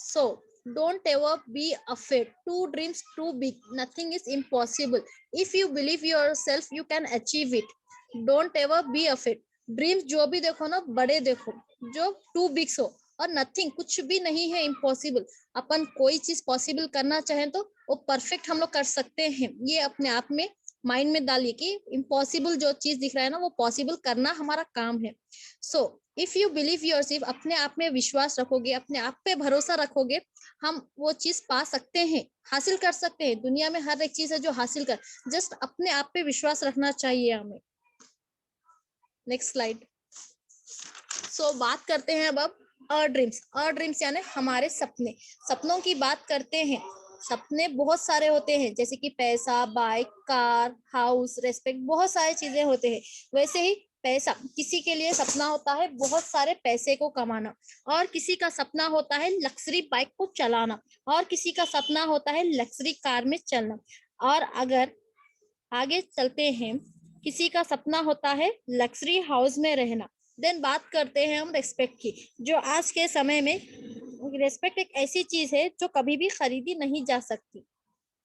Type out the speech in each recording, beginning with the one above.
So don't ever be afraid to dreams too big. Nothing is impossible. If you believe yourself, you can achieve it. Don't ever be afraid. Dreams जो भी देखो ना, बड़े देखो, जो to बिग्स हो, और नथिंग, कुछ भी नहीं है इम्पॉसिबल। अपन कोई चीज पॉसिबल करना चाहें तो वो परफेक्ट हम लोग कर सकते हैं। ये अपने आप में माइंड में डालिए कि इम्पॉसिबल जो चीज दिख रहा है ना, वो पॉसिबल करना हमारा काम है। So if you believe yourself, अपने आप में विश्वास रखोगे, अपने आप पे भरोसा रखोगे, हम वो चीज पा सकते हैं, हासिल कर सकते हैं। दुनिया में हर एक चीज है जो हासिल कर, जस्ट अपने आप पे विश्वास रखना चाहिए हमें। Next slide. सो बात करते हैं अब ड्रीम्स। ड्रीम्स यानी हमारे सपने। सपनों की बात करते हैं। सपने बहुत सारे होते हैं, जैसे कि पैसा, बाइक, कार, हाउस, रेस्पेक्ट, बहुत सारी चीजें होते हैं। वैसे ही पैसा, किसी के लिए सपना होता है बहुत सारे पैसे को कमाना, और किसी का सपना होता है लग्जरी बाइक को चलाना, और किसी का सपना होता है लग्जरी कार में चलना। और अगर आगे चलते हैं, किसी का सपना होता है लग्जरी हाउस में रहना। देन बात करते हैं हम रेस्पेक्ट की, जो आज के समय में रेस्पेक्ट एक ऐसी चीज है जो कभी भी खरीदी नहीं जा सकती।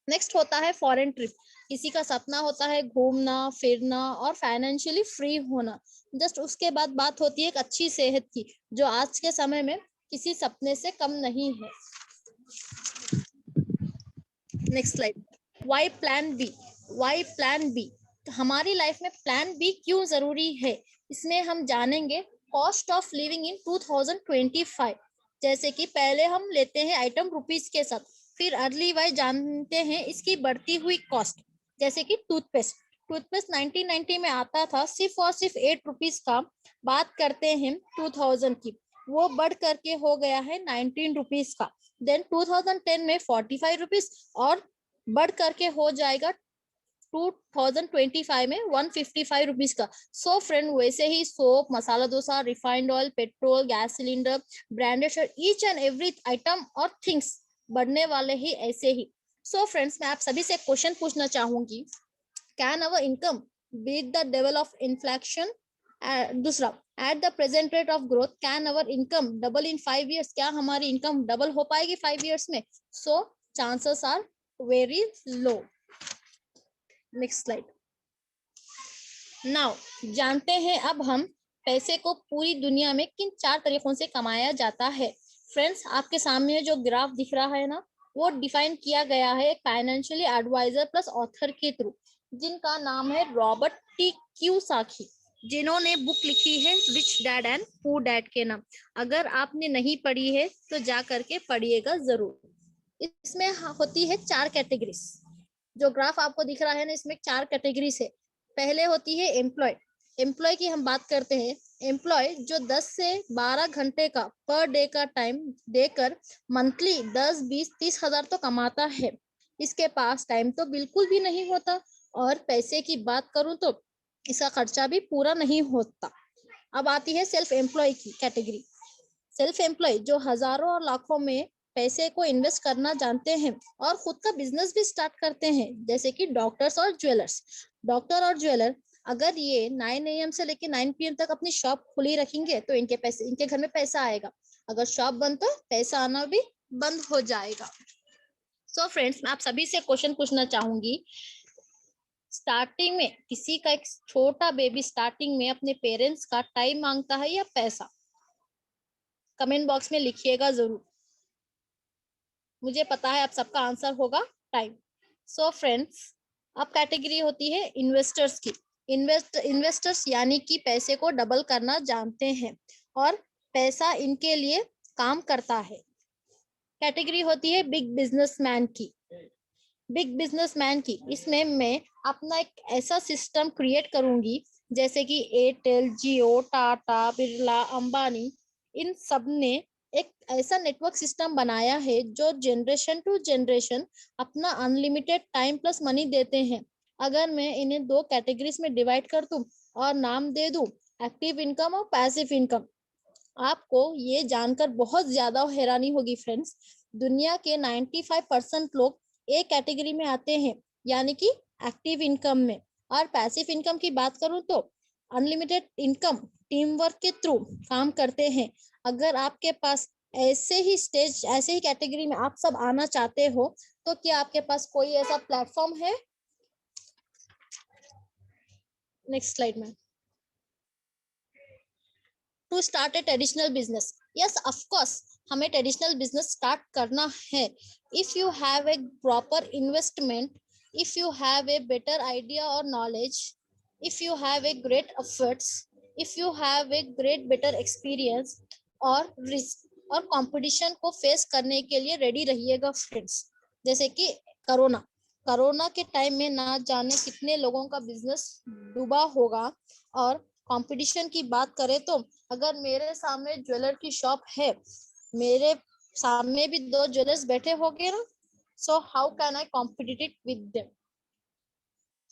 नेक्स्ट होता है फॉरेन ट्रिप। किसी का सपना होता है घूमना फिरना और फाइनेंशियली फ्री होना। जस्ट उसके बाद बात होती है एक अच्छी सेहत की, जो आज के समय में किसी सपने से कम नहीं है। Next slide. Why plan B. Why plan B, हमारी लाइफ में प्लान बी क्यों जरूरी है, इसमें हम जानेंगे कॉस्ट ऑफ लिविंग इन 2025। जैसे कि पहले हम लेते हैं आइटम रुपीज के साथ, फिर अर्ली वाई जानते हैं इसकी बढ़ती हुई कॉस्ट। जैसे कि टूथपेस्ट। टूथपेस्ट 1990 में आता था सिर्फ और सिर्फ 8 रुपीज का। बात करते हैं 2000 की, वो बढ़ करके हो गया है 19 रुपीज का। देन 2010 में 45 रुपीज, और बढ़ करके हो जाएगा 2025 में 155 रुपीज का। सो फ्रेंड, वैसे ही soap, masala dosa, refined oil, petrol, gas cylinder, branded shirt, each and every item और थिंग्स बढ़ने वाले ही ऐसे ही। सो फ्रेंड्स, मैं आप सभी से क्वेश्चन पूछना चाहूंगी, can our income beat the level of inflection? दूसरा, at the present rate of growth can our income double in 5 years? क्या हमारी इनकम डबल हो पाएगी 5 years में? So chances are very low. Next slide. Now जानते हैं अब हम पैसे को पूरी दुनिया में किन 4 तरीकों से कमाया जाता है। फ्रेंड्स, आपके सामने जो ग्राफ दिख रहा है ना, वो डिफाइन किया गया है एक फाइनेंशियली एडवाइजर प्लस ऑथर के थ्रू, जिनका नाम है रॉबर्ट टी क्यूसाकी, जिन्होंने बुक लिखी है rich dad and poor dad के नाम। अगर आपने नहीं पढ़ी है तो जा करके पढ़िएगा जरूर। इसमें होती है 4 कैटेगरीज। जो ग्राफ आपको दिख रहा है ना, इसमें 4 कैटेगरीज है। पहले होती है एम्प्लॉय। एम्प्लॉय की हम बात करते हैं। एम्प्लॉय जो 10 से 12 घंटे का पर डे का टाइम देकर मंथली 10, 20, 30 हजार तो कमाता है। इसके पास टाइम तो बिल्कुल भी नहीं होता, और पैसे की बात करूं तो इसका खर्चा भी पूरा नहीं होता। अब आती है सेल्फ एम्प्लॉय की कैटेगरी। सेल्फ एम्प्लॉय जो हजारों और लाखों में पैसे को इन्वेस्ट करना जानते हैं और खुद का बिजनेस भी स्टार्ट करते हैं, जैसे कि डॉक्टर्स और ज्वेलर्स। डॉक्टर और ज्वेलर अगर ये 9 AM से लेकर 9 PM तक अपनी शॉप खुली रखेंगे तो इनके घर में पैसा आएगा। अगर शॉप बंद तो पैसा आना भी बंद हो जाएगा। सो फ्रेंड्स, मैं आप सभी से क्वेश्चन पूछना चाहूंगी, स्टार्टिंग में किसी का एक छोटा बेबी स्टार्टिंग में अपने पेरेंट्स का टाइम मांगता है या पैसा? कमेंट बॉक्स में लिखिएगा जरूर। मुझे पता है आप सबका आंसर होगा टाइम। सो फ्रेंड्स, अब कैटेगरी होती है इन्वेस्टर्स की। इन्वेस्टर्स यानी कि पैसे को डबल करना जानते हैं और पैसा इनके लिए काम करता है। कैटेगरी होती है बिग बिजनेसमैन की। बिग बिजनेसमैन की, इसमें मैं अपना एक ऐसा सिस्टम क्रिएट करूंगी, जैसे कि एयरटेल, जियो, टाटा, बिरला, अंबानी, इन सब ने एक ऐसा नेटवर्क सिस्टम बनाया है जो जनरेशन टू जनरेशन अपना अनलिमिटेड टाइम प्लस मनी देते हैं। अगर मैं इन्हें 2 कैटेगरीज में डिवाइड कर दूं और नाम दे दूं एक्टिव इनकम और पैसिव इनकम, आपको ये जानकर बहुत ज्यादा हैरानी होगी फ्रेंड्स। दुनिया के 95% लोग एक कैटेगरी में आते हैं, यानी कि एक्टिव इनकम में। और पैसिव इनकम की बात करूं तो अनलिमिटेड इनकम टीम वर्क के थ्रू काम करते हैं। अगर आपके पास ऐसे ही स्टेज, ऐसे ही कैटेगरी में आप सब आना चाहते हो तो क्या आपके पास कोई ऐसा प्लेटफॉर्म है? नेक्स्ट स्लाइड में। To start a traditional business, yes of course हमें ट्रेडिशनल बिजनेस स्टार्ट करना है। If you have a proper investment, if you have a better idea और knowledge, if you have a great efforts, if you have a great better experience और risk और competition को face करने के लिए ready रहिएगा फ्रेंड्स। जैसे कि कोरोना कोरोना के टाइम में ना जाने कितने लोगों का बिजनेस डूबा होगा। और कंपटीशन की बात करें तो अगर मेरे सामने ज्वेलर की शॉप है, मेरे सामने भी दो ज्वेलर्स बैठे होंगे ना, so how can I compete with them.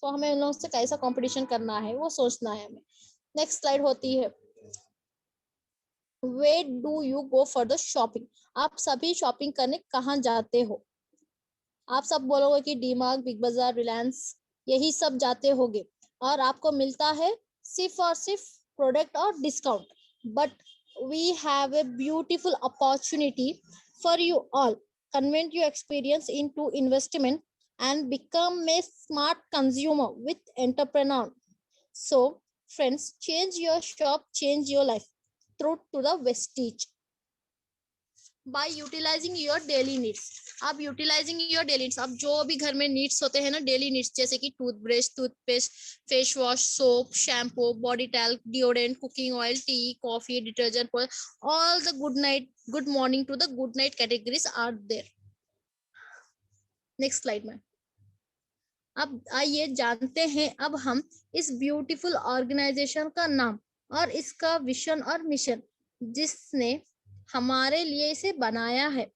तो हमें उन लोगों से कैसा कंपटीशन करना है वो सोचना है हमें। नेक्स्ट स्लाइड होती है where do you go for the shopping. आप सभी शॉपिंग करने कहाँ जाते हो? आप सब बोलोगे कि डीमार्ट, बिग बाजार, रिलायंस, यही सब जाते होगे और आपको मिलता है सिर्फ और सिर्फ प्रोडक्ट और discount. But we have a beautiful opportunity for you all. Convert your experience into investment and become a smart consumer with entrepreneur. So friends, change your shop, change your life through to the Vestige by utilizing your daily needs. आप utilising your daily needs, अब जो भी घर में needs होते हैं ना, daily needs, जैसे कि toothbrush, toothpaste, face wash, soap, shampoo, body talc, deodorant, cooking oil, tea, coffee, detergent, all the good night, good morning to the good night categories are there. Next slide में। अब आइए जानते हैं अब हम इस ब्यूटीफुल ऑर्गेनाइजेशन का नाम और इसका विजन और मिशन, जिसने हमारे लिए इसे बनाया है।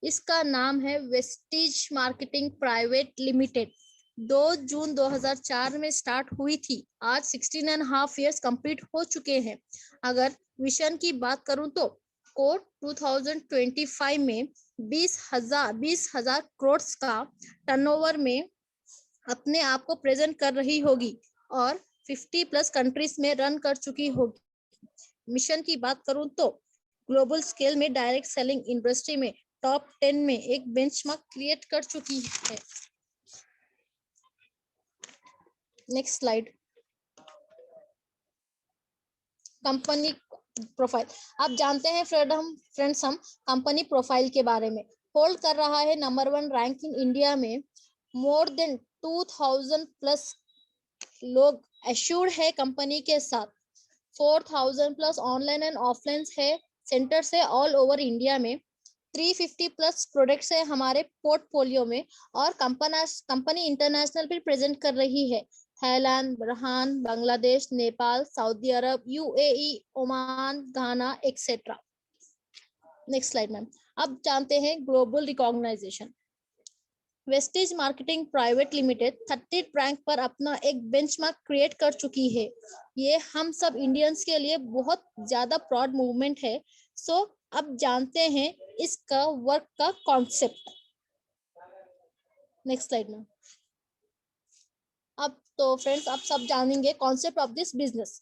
इसका नाम है वेस्टीज मार्केटिंग प्राइवेट लिमिटेड। 2 जून 2004 में स्टार्ट हुई थी। आज 16.5 इयर्स कंप्लीट हो चुके हैं। अगर विजन की बात करूं तो कोर 2025 में 20,000 करोड़ का टर्नओवर में अपने आप को प्रेजेंट कर रही होगी और 50+ कंट्रीज में रन कर चुकी होगी। मिशन की बात करूं तो ग्लोबल स्केल में डायरेक्ट सेलिंग इंडस्ट्री में टॉप 10 में एक बेंचमार्क क्रिएट कर चुकी है। Next slide. Company profile. आप जानते हैं फ्रेंड्स हम कंपनी प्रोफाइल के बारे में। होल्ड कर रहा है नंबर 1 रैंक इन इंडिया में। मोर देन 2000+ लोग एश्योर्ड है कंपनी के साथ। 4000+ ऑनलाइन एंड ऑफलाइन है सेंटर्स है ऑल ओवर इंडिया में। 350+ प्रोडक्ट्स है हमारे पोर्टफोलियो में और कंपनी इंटरनेशनल भी प्रेजेंट कर रही है। Thailand, Bahrain, Bangladesh, Nepal, Saudi Arab, UAE, Oman, Ghana etcetera. Next slide ma'am. अब जानते हैं global recognization. Vestige Marketing private Limited 30 rank पर अपना एक बेंचमार्क क्रिएट कर चुकी है। ये हम सब इंडियंस के लिए बहुत ज्यादा प्राउड मूवमेंट है। सो अब जानते हैं इसका वर्क का कॉन्सेप्ट। नेक्स्ट स्लाइड में। अब तो फ्रेंड्स आप सब जानेंगे concept of this business.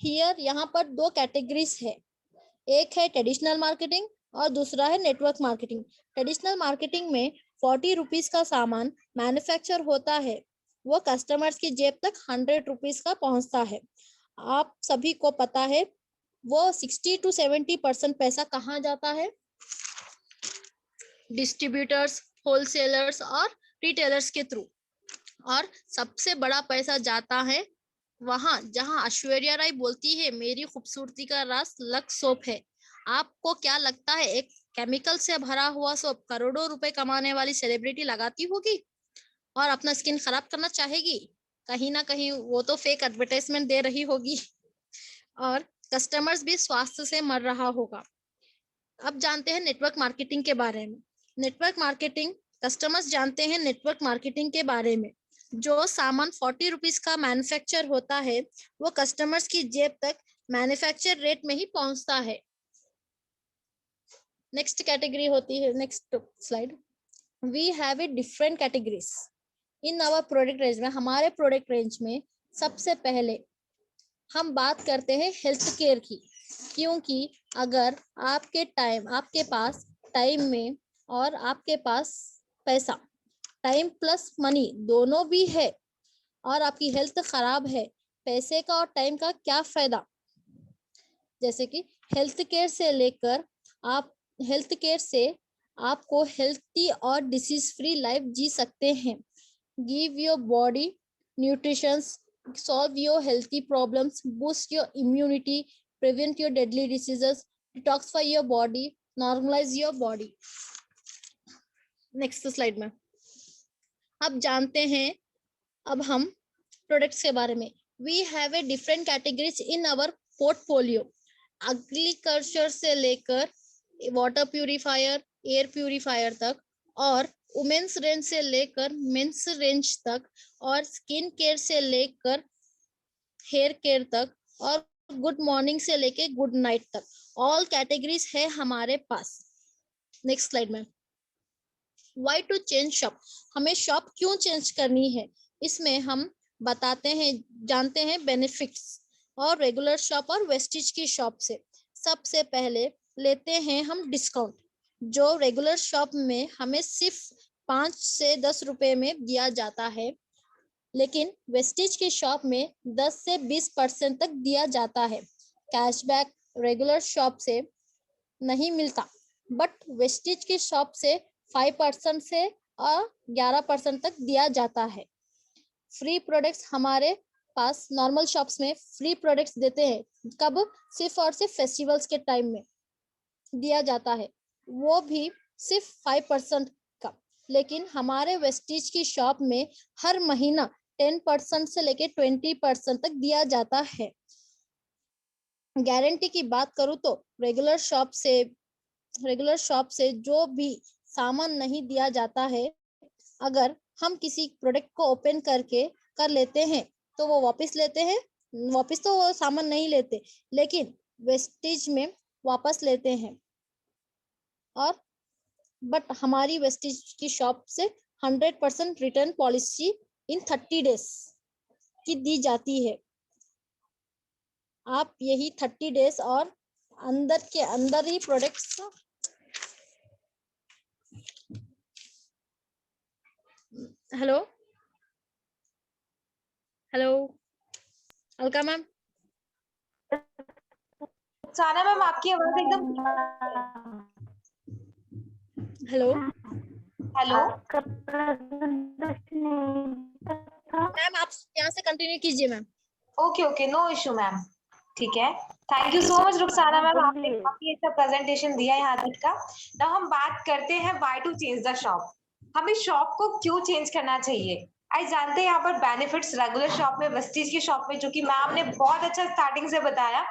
Here यहाँ पर 2 कैटेगरीज है। एक है ट्रेडिशनल मार्केटिंग और दूसरा है नेटवर्क मार्केटिंग। ट्रेडिशनल मार्केटिंग में 40 रुपीज का सामान मैन्युफैक्चर होता है, वो कस्टमर्स की जेब तक 100 रुपीज का पहुंचता है। आप सभी को पता है वो 60 to 70% पैसा कहाँ जाता है? डिस्ट्रीब्यूटर्स, होलसेलर्स और रिटेलर्स के थ्रू। और सबसे बड़ा पैसा जाता है वहां जहां ऐश्वर्या राय बोलती है मेरी खूबसूरती का राज लक्स सोप है। आपको क्या लगता है एक केमिकल से भरा हुआ सोप करोड़ों रुपए कमाने वाली सेलिब्रिटी लगाती होगी और अपना स्किन खराब करना चाहेगी? कहीं ना कहीं वो तो फेक एडवर्टाइजमेंट दे रही होगी और कस्टमर्स भी स्वास्थ्य से मर रहा होगा। अब जानते हैं नेटवर्क मार्केटिंग के बारे में। नेटवर्क मार्केटिंग, कस्टमर्स जानते हैं नेटवर्क मार्केटिंग के बारे में। जो सामान 40 रुपीज का मैन्युफैक्चर होता है वो कस्टमर्स की जेब तक मैन्युफैक्चर रेट में ही पहुंचता है। नेक्स्ट कैटेगरी होती है, next slide. We have a different categories in our product range में। हमारे प्रोडक्ट रेंज में सबसे पहले हम बात करते हैं हेल्थ केयर की। क्योंकि अगर आपके पास टाइम में और आपके पास पैसा, टाइम प्लस मनी दोनों भी है, और आपकी हेल्थ खराब है, पैसे का और टाइम का क्या फायदा। जैसे कि हेल्थ केयर से लेकर आप हेल्थ केयर से आपको हेल्थी और डिसीज फ्री लाइफ जी सकते हैं। Give your body nutrition, solve your healthy problems, boost your immunity, prevent your deadly diseases, detoxify your body, normalise your body. Next slide में अब जानते हैं अब हम प्रोडक्ट्स के बारे में। We have a different categories in our portfolio. Agriculture से लेकर वाटर प्यूरिफायर, एयर प्यूरिफायर तक, और वुमेन्स रेंज से लेकर मेंस रेंज तक, और स्किन केयर से लेकर हेयर केयर तक, और गुड मॉर्निंग से लेकर गुड नाइट तक, ऑल कैटेगरीज है हमारे पास। नेक्स्ट स्लाइड में व्हाई टू चेंज शॉप, हमें शॉप क्यों चेंज करनी है, इसमें हम जानते हैं बेनिफिट्स और रेगुलर शॉप और वेस्टेज की शॉप से। सबसे पहले लेते हैं हम डिस्काउंट, जो रेगुलर शॉप में हमें सिर्फ 5 से 10 रुपए में दिया जाता है, लेकिन वेस्टेज की शॉप में 10 से 20% तक दिया जाता है। कैशबैक रेगुलर शॉप से नहीं मिलता, बट वेस्टेज की शॉप से 5% से और 11% तक दिया जाता है। फ्री प्रोडक्ट्स हमारे पास नॉर्मल शॉप्स में फ्री प्रोडक्ट्स देते हैं, कब, सिर्फ और सिर्फ फेस्टिवल्स के टाइम में दिया जाता है, वो भी सिर्फ 5% का। लेकिन हमारे वेस्टेज की शॉप में हर महीना 10% से लेके 20% तक दिया जाता है। गारंटी की बात करूँ तो रेगुलर शॉप से जो भी सामान नहीं दिया जाता है, अगर हम किसी प्रोडक्ट को ओपन कर लेते हैं तो वो वापस तो वो सामान नहीं लेते, लेकिन वेस्टेज में वापस लेते हैं। और बट हमारी वेस्टेज की शॉप से 100% रिटर्न पॉलिसी इन 30 डेज की दी जाती है। आप यही 30 डेज और अंदर के अंदर ही प्रोडक्ट्स हेलो अलका मैम, साना मैम आपकी आवाज एकदम हेलो मैम, आप यहाँ से कंटिन्यू कीजिए ma'am. Okay no issue ma'am, ठीक है। Thank you so much Rukhsana ma'am, आपने काफी अच्छा प्रेजेंटेशन दिया यहाँ तक का। ना हम बात करते हैं why to change the shop, हमें शॉप को क्यों चेंज करना चाहिए। आज जानते हैं यहाँ पर बेनिफिट्स रेगुलर शॉप में, वेस्टीज की शॉप में, जो कि मैम ने बहुत अच्छा स्टार्टिंग से बताया।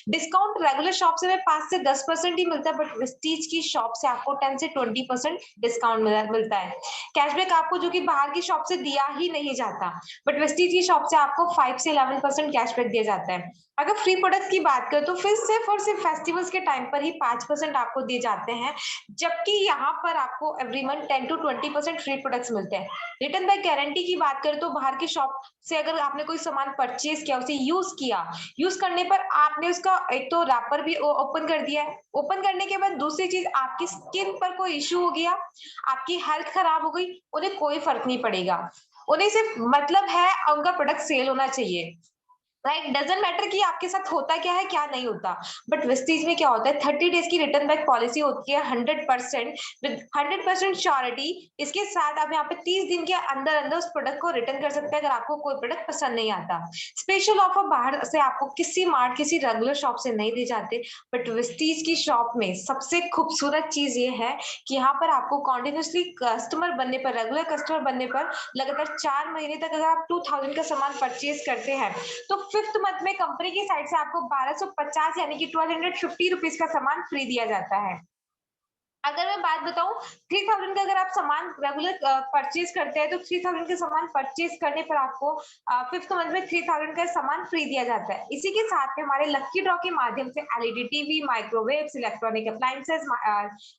डिस्काउंट रेगुलर शॉप से 5 से 10% ही मिलता है, बट वेस्टीज की शॉप से आपको 10 से 20% डिस्काउंट मिलता है। कैशबैक आपको जो कि बाहर की शॉप से दिया ही नहीं जाता, बट वेस्टीज की शॉप से आपको 5 से 11% कैशबैक दिया जाता है। अगर फ्री प्रोडक्ट की बात करें तो फिर सिर्फ और सिर्फ फेस्टिवल्स के टाइम पर ही 5% आपको दिए जाते हैं, जबकि यहाँ पर आपको every month 10 to 20% free products मिलते हैं। रिटर्न बैक गारंटी की बात करें तो बाहर की शॉप से अगर आपने कोई सामान परचेज किया, उसे यूज करने पर आपने उसका एक तो रैपर भी ओपन कर दिया है, ओपन करने के बाद दूसरी चीज आपकी स्किन पर कोई इश्यू हो गया, आपकी हेल्थ खराब हो गई, उन्हें कोई फर्क नहीं पड़ेगा। उन्हें सिर्फ मतलब है उनका प्रोडक्ट सेल होना चाहिए, राइट। डजंट मैटर कि आपके साथ होता क्या है क्या नहीं होता। बट वेस्टीज में क्या होता है, 30 डेज की रिटर्न बैक पॉलिसी होती है 100% विद 100% श्योरिटी। इसके साथ आप यहाँ पे 30 दिन के अंदर अंदर उस प्रोडक्ट को रिटर्न कर सकते हैं अगर आपको कोई प्रोडक्ट पसंद नहीं आता। स्पेशल ऑफर बाहर से आपको किसी मार्ट, किसी रेगुलर शॉप से नहीं दी जाते, बट वेस्टीज की शॉप में सबसे खूबसूरत चीज ये है कि यहाँ पर आपको कॉन्टिन्यूसली कस्टमर बनने पर, रेगुलर कस्टमर बनने पर लगातार 4 महीने तक अगर आप 2000 का सामान परचेज करते हैं तो 5th मंथ में कंपनी की साइड से आपको 1250 यानी कि 1250 रुपीज का सामान फ्री दिया जाता है। अगर मैं बात बताऊं 3000 का अगर आप सामान रेगुलर परचेज करते हैं तो 3000 का सामान परचेज करने पर आपको 5th मंथ में 3000 का सामान फ्री दिया जाता है। इसी के साथ में हमारे लक्की ड्रॉ के माध्यम से LED TV, microwaves, electronic appliances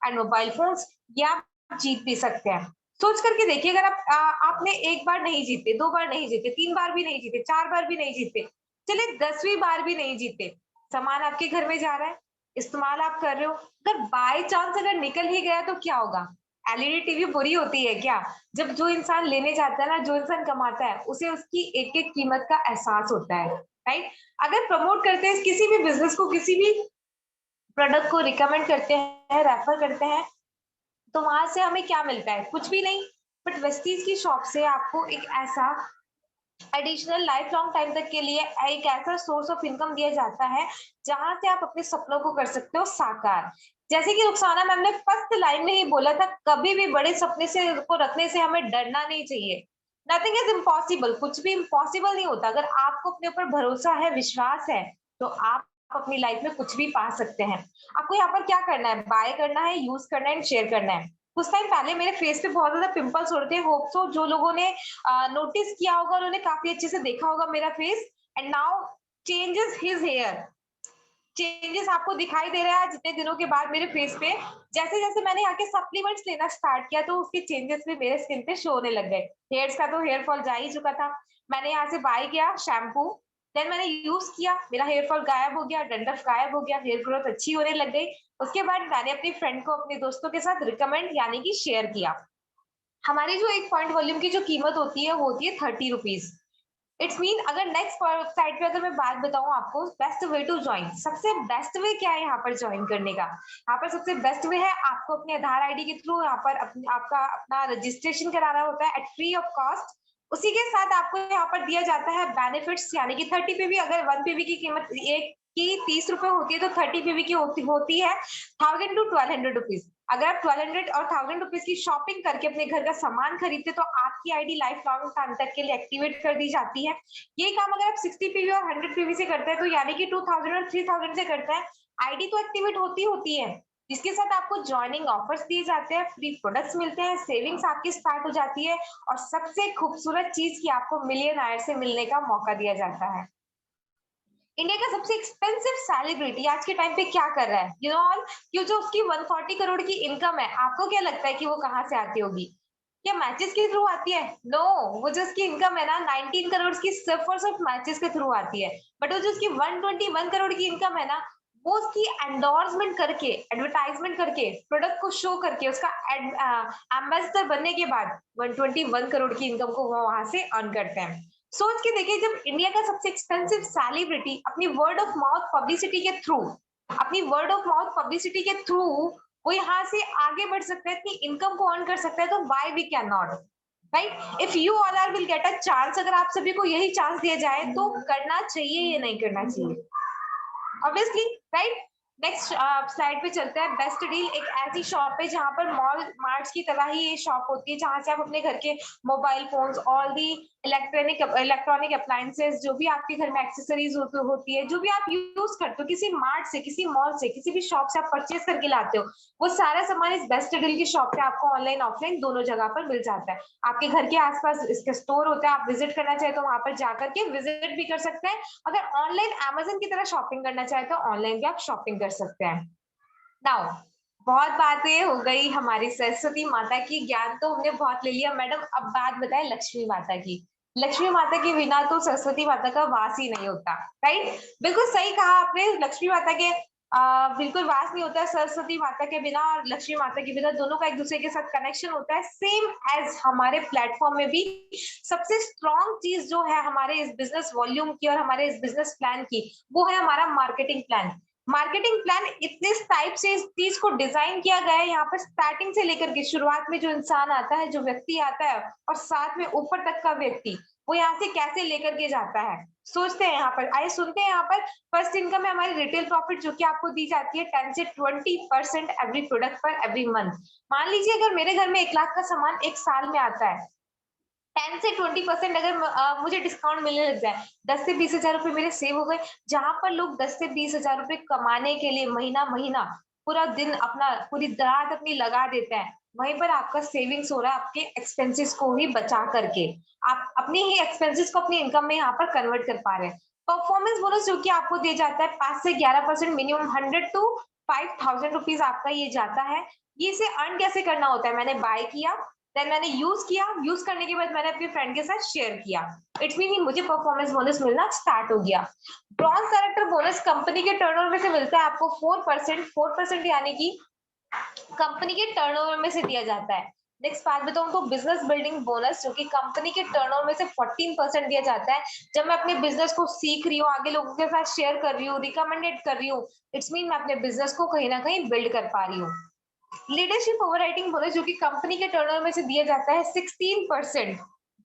and mobile phones ये आप जीत भी सकते हैं। सोच करके देखिए, अगर आपने एक बार नहीं जीते, 2 बार नहीं जीते, 3 बार भी नहीं जीते, 4 बार भी नहीं जीते, चलिए 10वीं बार भी नहीं जीते, सामान आपके घर में जा रहा है, इस्तेमाल आप कर रहे हो, अगर बाय चांस अगर निकल ही गया तो क्या होगा? एलईडी टीवी बुरी होती है क्या? जब जो इंसान लेने जाता है ना, जो इंसान कमाता है, उसे उसकी एक-एक कीमत का एहसास होता है, राइट? अगर प्रमोट करते हैं किसी भी बिज़नेस को, किसी भी प्रोडक्ट को रिकमेंड करते हैं, रेफर करते हैं, तो वहां से हमें क्या मिलता है? कुछ भी नहीं। बट वेस्टीज की शॉप से आपको एक ऐसा एडिशनल लाइफ लॉन्ग टाइम तक के लिए एक ऐसा सोर्स ऑफ इनकम दिया जाता है जहां से आप अपने सपनों को कर सकते हो साकार। जैसे कि रुखसाना मैम ने फर्स्ट लाइन में ही बोला था, कभी भी बड़े सपने से को रखने से हमें डरना नहीं चाहिए। नथिंग इज इम्पॉसिबल, कुछ भी इम्पॉसिबल नहीं होता। अगर आपको अपने ऊपर भरोसा है, विश्वास है, तो आप अपनी लाइफ में कुछ भी पा सकते हैं। आपको यहाँ पर क्या करना है? बाय करना है, यूज करना है, शेयर करना है। कुछ टाइम पहले मेरे फेस पे बहुत ज्यादा पिंपल्स हो रहे थे। होप सो जो लोगों ने नोटिस किया होगा, उन्होंने काफी अच्छे से देखा होगा मेरा face. And now changes his hair, changes आपको दिखाई दे रहा है जितने दिनों के बाद मेरे फेस पे। जैसे जैसे मैंने यहाँ के सप्लीमेंट्स लेना स्टार्ट किया, तो उसके चेंजेस भी मेरे स्किन पे शो होने लग गए। हेयर्स का तो हेयर फॉल जा ही चुका था। मैंने यहाँ से बाय किया शैम्पू, देन मैंने यूज किया, मेरा हेयर फॉल गायब हो गया, डंडफ गायब हो गया, हेयर ग्रोथ अच्छी होने लग गई। उसके बाद मैंने अपनी फ्रेंड को, अपने दोस्तों के साथ रिकमेंड यानी कि शेयर किया। हमारी जो एक पॉइंट वॉल्यूम की जो कीमत होती है वो होती है 30 रुपीज। इट्स मीन अगर नेक्स्ट साइड पे अगर मैं बात बताऊं आपको, बेस्ट वे टू ज्वाइन, सबसे बेस्ट वे क्या है यहाँ पर ज्वाइन करने का? यहाँ पर सबसे बेस्ट वे है आपको अपने आधार आईडी के थ्रू यहाँ पर आपका अपना रजिस्ट्रेशन कराना होता है एट फ्री ऑफ कॉस्ट। उसी के साथ आपको यहाँ पर दिया जाता है बेनिफिट्स, यानी कि 30 पीवी, अगर 1 पीवी की कीमत एक की 30 रुपए होती है, तो 30 पीवी की होती है 1000 to 1200 रुपीज। अगर आप 1200 और 1000 रुपीज की शॉपिंग करके अपने घर का सामान खरीदते, तो आपकी आईडी लाइफ लॉन्ग टाइम तक के लिए एक्टिवेट कर दी जाती है। ये काम अगर आप 60 पीवी और 100 पीवी से करते हैं, तो यानी कि 2000 और 3000 से करते हैं, आईडी तो एक्टिवेट होती है। इसके साथ आपको ज्वाइनिंग ऑफर्स दिए जाते हैं, फ्री प्रोडक्ट्स मिलते हैं, सेविंग्स आपकी स्टार्ट हो जाती है, और सबसे खूबसूरत चीज की आपको मिलियन आयर से मिलने का मौका दिया जाता है। इंडिया का सबसे एक्सपेंसिव सेलिब्रिटी आज के टाइम पे क्या कर रहा है? यू नो ऑल, क्यों जो उसकी 140 करोड़ की इनकम है, आपको क्या लगता है कि वो कहाँ से आती होगी? क्या मैचेस के थ्रू आती है? नो वो जो उसकी इनकम है ना 19 करोड़ की, सिर्फ और सिर्फ मैचेस के थ्रू आती है। बट वो जो उसकी 121 करोड़ की इनकम है ना, वो उसकी एंडोर्समेंट करके, एडवर्टाइजमेंट करके, प्रोडक्ट को शो करके, उसका एम्बेसडर बनने के बाद 121 करोड़ की इनकम को वो वहां से अर्न करते हैं। सोच के देखिए, जब इंडिया का सबसे एक्सपेंसिव सेलिब्रिटी अपनी वर्ड ऑफ माउथ पब्लिसिटी के थ्रू, अपनी वर्ड ऑफ माउथ पब्लिसिटी के थ्रू वो यहाँ से आगे बढ़ सकता है, अपनी इनकम को अर्न कर सकता है, तो why we can not, right? If you all are will get a chance, अगर आप सभी को यही चांस दिया जाए, तो करना चाहिए या नहीं करना चाहिए? Obviously, right? नेक्स्ट स्लाइड पे चलते हैं। बेस्ट डील एक ऐसी शॉप है जहां पर मॉल मार्ट्स की तरह ही ये शॉप होती है, जहां से आप अपने घर के mobile phones, all the electronic appliances, जो भी आपके घर में एक्सेसरीज होती है, जो भी आप यूज करते हो, किसी मार्ट से, किसी मॉल से, किसी भी शॉप से आप परचेज करके लाते हो, वो सारा सामान इस बेस्ट डील की शॉप पे आपको ऑनलाइन ऑफलाइन दोनों जगह पर मिल जाता है। आपके घर के आसपास इसका स्टोर होता है, आप विजिट करना चाहे तो वहां पर जाकर के विजिट भी कर सकते हैं। अगर ऑनलाइन अमेज़न की तरह शॉपिंग करना चाहे तो ऑनलाइन भी आप शॉपिंग कर सकते हैं। नाउ बहुत बातें हो गई हमारी सरस्वती माता की, ज्ञान तो हमने बहुत ले लिया मैडम। अब बात बताएं लक्ष्मी माता की। लक्ष्मी माता के बिना तो सरस्वती माता का वास ही नहीं होता, राइट? बिल्कुल सही कहा आपने। लक्ष्मी माता के बिल्कुल वास नहीं होता सरस्वती माता के बिना, और लक्ष्मी माता के बिना दोनों का एक दूसरे के साथ कनेक्शन होता है। सेम एज हमारे प्लेटफॉर्म में भी सबसे स्ट्रॉन्ग चीज जो है हमारे इस बिजनेस वॉल्यूम की और हमारे इस बिजनेस प्लान की, वो है हमारा मार्केटिंग प्लान। मार्केटिंग प्लान इतने टाइप से इस चीज को डिजाइन किया गया है, यहाँ पर स्टार्टिंग से लेकर के शुरुआत में जो इंसान आता है, जो व्यक्ति आता है, और साथ में ऊपर तक का व्यक्ति, वो यहाँ से कैसे लेकर के जाता है, सोचते हैं। यहाँ पर आइए सुनते हैं। यहाँ पर फर्स्ट इनकम है हमारी रिटेल प्रॉफिट, जो कि आपको दी जाती है 10 से 20% एवरी प्रोडक्ट पर एवरी मंथ। मान लीजिए अगर मेरे घर में 1 लाख का सामान एक साल में आता है, 10 से 20% अगर मुझे डिस्काउंट मिलने लग जाए, 10 से 20 हजार रुपए मेरे सेव हो गए। जहां पर लोग 10 से 20 हजार रुपए कमाने के लिए महीना महीना पूरा दिन अपना, पूरी रात अपनी लगा देते हैं, वहीं पर आपका सेविंग्स हो रहा है आपके एक्सपेंसेस को ही बचा करके। आप अपने ही एक्सपेंसेस को अपनी इनकम में यहाँ पर कन्वर्ट कर पा रहे हैं। परफॉर्मेंस बोनस जो कि आपको दिया जाता है 5 से 11%, मिनिमम 100 to 5000 रुपीज आपका ये जाता है। ये इसे अर्न कैसे करना होता है? मैंने बाय किया, देन मैंने यूज किया, यूज करने के बाद मैंने अपने फ्रेंड के साथ शेयर किया, इट्स मीन मुझे परफॉर्मेंस बोनस मिलना स्टार्ट हो गया। ब्रॉन्ज कैरेक्टर बोनस कंपनी के टर्नओवर में से मिलता है आपको 4%, 4% यानी कि कंपनी के टर्नओवर में से दिया जाता है। नेक्स्ट बात बताऊं तो बिजनेस बिल्डिंग बोनस, जो कि कंपनी के टर्नओवर में से 14% दिया जाता है। जब मैं अपने बिजनेस को सीख रही हूँ, आगे लोगों के साथ शेयर कर रही हूँ, रिकमेंडेड कर रही हूँ, इट्स मीन मैं अपने बिजनेस को कहीं ना कहीं बिल्ड कर पा रही हूँ। लीडरशिप ओवरराइटिंग बोनस, जो कि कंपनी के टर्नओवर में से दिया जाता है 16%।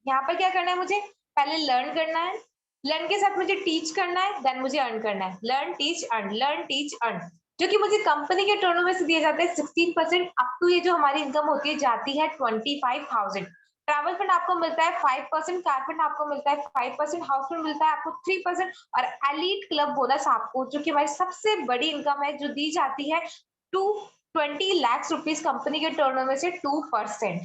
यहाँ पर क्या करना है मुझे, पहले लर्न करना है, लर्न के साथ मुझे टीच करना है, देन मुझे अर्न करना है, learn teach earn, learn teach earn, जो कि मुझे कंपनी के टर्नओवर में से दिया जाता है 16%। अप टू ये जो हमारी इनकम होती है जाती है 25,000। ट्रैवल फंड आपको मिलता है 5%, कार फंड आपको मिलता है 5%, हाउस फंड मिलता है आपको 3%, और एलीट क्लब बोनस आपको, जो कि हमारी सबसे बड़ी इनकम है, जो दी जाती है 20 लाख रुपीस कंपनी के टर्नओवर में से 2%,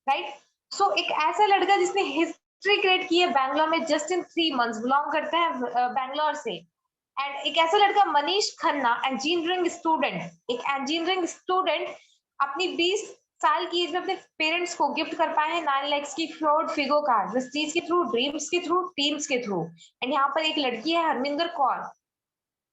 राइट। सो एक ऐसा लड़का जिसने हिस्ट्री क्रिएट की है बैंगलोर में जस्ट इन 3 मंथ्स, बिलोंग करते हैं बैंगलोर से। एंड एक ऐसा लड़का मनीष खन्ना, इंजीनियरिंग स्टूडेंट, एक इंजीनियरिंग स्टूडेंट अपनी 20 साल की एज में अपने पेरेंट्स को गिफ्ट कर पाए हैं 9 लाख की फोर्ड फिगो कार, इस चीज के थ्रू, ड्रीम्स के थ्रू, टीम्स के थ्रू। एंड यहाँ पर एक लड़की है Harminder Kaur,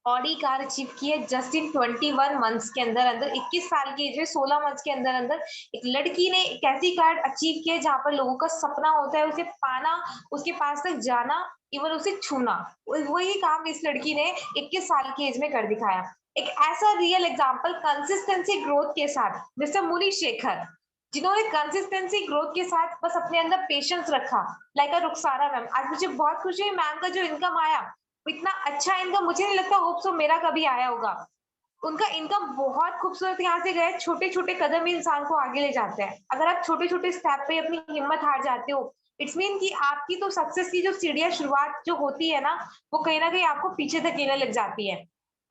Audi car achieve की है जस्ट इन 21 मंथ्स के अंदर अंदर, 21 साल की एज में 16 मंथ्स के अंदर अंदर एक लड़की ने एक ऐसी कार अचीव की है जहां पर लोगों का सपना होता है उसे पाना, उसके पास तक जाना, इवन उसे छूना, वही काम इस लड़की ने 21 साल की एज में कर दिखाया। एक ऐसा रियल एग्जाम्पल कंसिस्टेंसी ग्रोथ के साथ मिस्टर मुनि शेखर, जिन्होंने कंसिस्टेंसी ग्रोथ के साथ बस अपने अंदर पेशेंस रखा, लाइक अ रुखसाना मैम। आज मुझे बहुत खुशी है, मैम का जो इनकम आया इतना अच्छा इनकम मुझे नहीं लगता होप सो मेरा कभी आया होगा। उनका इनकम बहुत खूबसूरत यहाँ से गए, छोटे छोटे कदम ही इंसान को आगे ले जाते हैं। अगर आप छोटे छोटे स्टेप पे अपनी हिम्मत हार जाते हो, इट्स मीन कि आपकी तो सक्सेस की जो सीढ़ियां शुरुआत जो होती है ना, वो कहीं ना कहीं आपको पीछे धकेलने लग जाती है।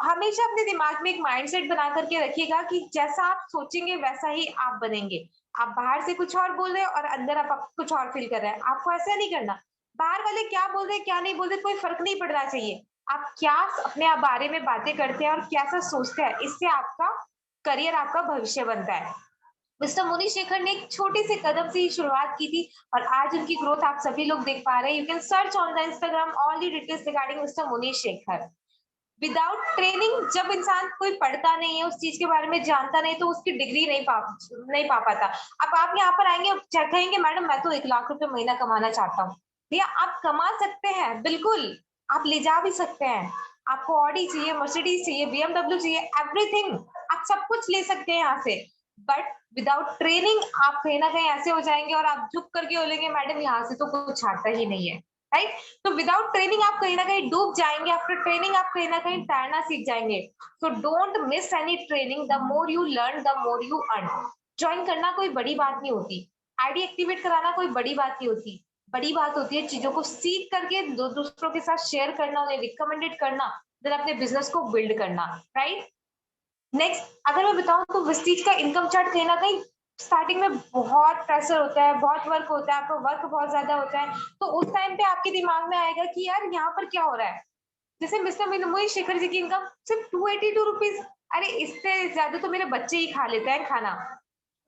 हमेशा अपने दिमाग में एक माइंडसेट बना करके रखिएगा कि जैसा आप सोचेंगे वैसा ही आप बनेंगे। आप बाहर से कुछ और बोल रहे हैं और अंदर आप कुछ और फील कर रहे हैं, आपको ऐसा नहीं करना। बाहर वाले क्या बोल रहे हैं क्या नहीं बोल रहे कोई फर्क नहीं पड़ना चाहिए, आप क्या अपने आप बारे में बातें करते हैं और कैसा सोचते हैं, इससे आपका करियर, आपका भविष्य बनता है। मिस्टर मुनि शेखर ने एक छोटे से कदम से ही शुरुआत की थी और आज उनकी ग्रोथ आप सभी लोग देख पा रहे हैं। You can search on the Instagram all the details regarding mister मुनि शेखर। विदाउट ट्रेनिंग जब इंसान कोई पढ़ता नहीं है, उस चीज के बारे में जानता नहीं, तो उसकी डिग्री नहीं पा पाता। अब आप यहाँ पर आएंगे कहेंगे मैडम मैं तो 1 लाख रुपए महीना कमाना चाहता हूँ, भैया आप कमा सकते हैं बिल्कुल, आप ले जा भी सकते हैं। आपको ऑडी चाहिए, मर्सिडीज चाहिए, बीएमडब्ल्यू चाहिए, एवरीथिंग आप सब कुछ ले सकते हैं यहाँ से। बट विदाउट ट्रेनिंग आप कहीं ना कहीं ऐसे हो जाएंगे और आप झुक करके बोलेंगे मैडम यहाँ से तो कुछ आता ही नहीं है, राइट। तो विदाउट ट्रेनिंग आप कहीं ना कहीं डूब जाएंगे, आफ्टर ट्रेनिंग आप कहीं ना कहीं तैरना सीख जाएंगे। So don't miss any training, the more you learn the more you earn. Join करना कोई बड़ी बात नहीं होती, आईडी एक्टिवेट कराना कोई बड़ी बात नहीं होती, बड़ी बात होती है चीजों को सीख करके दूसरों के साथ शेयर करना, उन्हें रिकमेंडेड करना, देन अपने बिजनेस को बिल्ड करना, राइट। नेक्स्ट अगर मैं बताऊं तो विस्टीज का इनकम चार्ट कहीं ना कहीं स्टार्टिंग में बहुत प्रेशर होता है, बहुत वर्क होता है, आपका वर्क बहुत ज्यादा होता है, तो उस टाइम पे आपके दिमाग में आएगा कि यार यहाँ पर क्या हो रहा है। जैसे मिस्टर मुनि शेखर जी की इनकम सिर्फ 282 रुपीज, अरे इससे ज्यादा तो मेरे बच्चे ही खा लेते हैं खाना,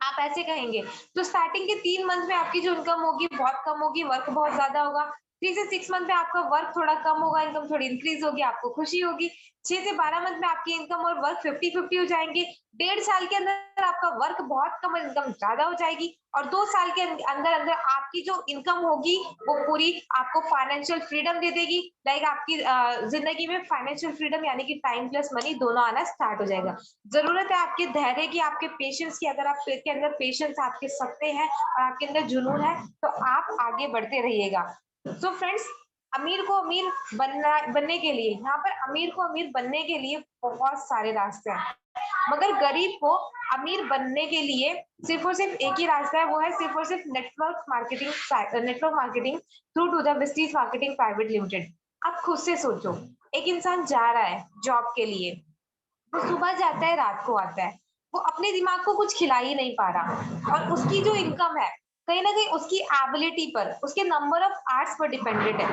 आप ऐसे कहेंगे। तो स्टार्टिंग के 3 मंथ में आपकी जो इनकम होगी बहुत कम होगी, वर्क बहुत ज्यादा होगा। 3 से 6 मंथ में आपका वर्क थोड़ा कम होगा, इनकम थोड़ी इंक्रीज होगी, आपको खुशी होगी। 6 से 12 मंथ में आपकी इनकम और वर्क 50-50 हो जाएंगे। 1.5 साल के अंदर आपका वर्क बहुत कम, इनकम ज्यादा हो जाएगी। और 2 साल के अंदर अंदर आपकी जो इनकम होगी वो पूरी आपको फाइनेंशियल फ्रीडम दे देगी। लाइक आपकी जिंदगी में फाइनेंशियल फ्रीडम यानी कि टाइम प्लस मनी दोनों आना स्टार्ट हो जाएगा। जरूरत है आपके धैर्य की, आपके पेशेंस की। अगर आप के अंदर पेशेंस आपके सकते हैं और आपके अंदर जुनून है तो आप आगे बढ़ते रहिएगा। सो फ्रेंड्स, अमीर को अमीर बनने के लिए, यहाँ पर अमीर को अमीर बनने के लिए बहुत सारे रास्ते हैं, मगर गरीब को अमीर बनने के लिए सिर्फ और सिर्फ एक ही रास्ता है, वो है सिर्फ और सिर्फ network marketing through to the Vestige marketing private limited. आप खुद से सोचो, एक इंसान जा रहा है जॉब के लिए, वो सुबह जाता है रात को आता है, वो अपने दिमाग को कुछ खिला ही नहीं पा रहा, और उसकी जो इनकम है कहीं ना कहीं उसकी एबिलिटी पर, उसके number of hours per dependent है।